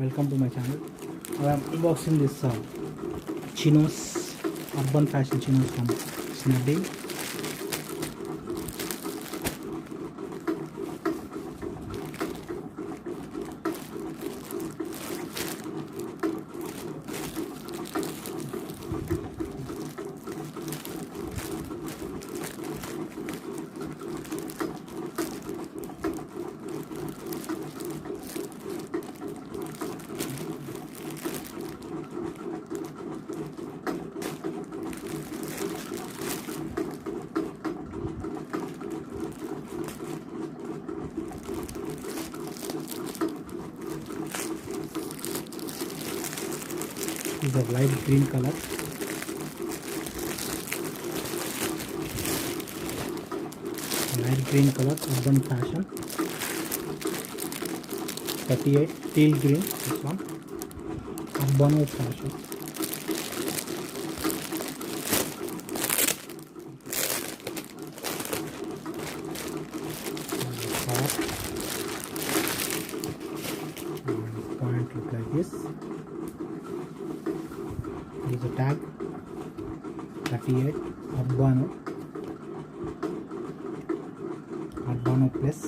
welcome to my channel. I am unboxing this chinos, urban fashion chinos from Snapdeal. Is a light green color. Light green color, urban fashion. 38 teal green. This one, urbanofashion. Point look like this. There is a tag 38 Urbano Plus.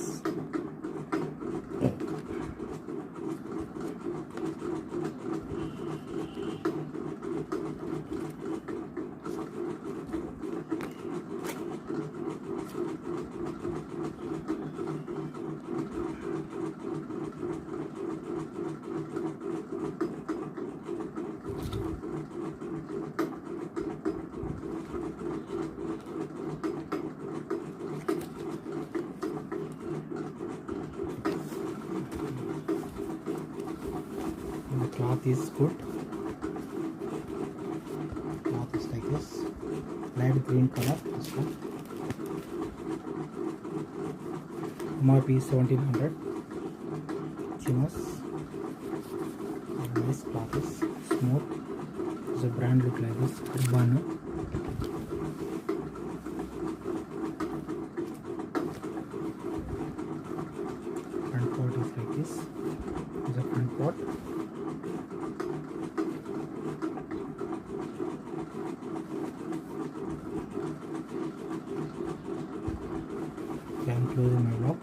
The cloth is good. Cloth is like this, light green color. This one. MRP 1700. Chinos. Nice cloth is smooth. The brand look like this, Urbano. Front part is like this. The front part. I am closing my vlog.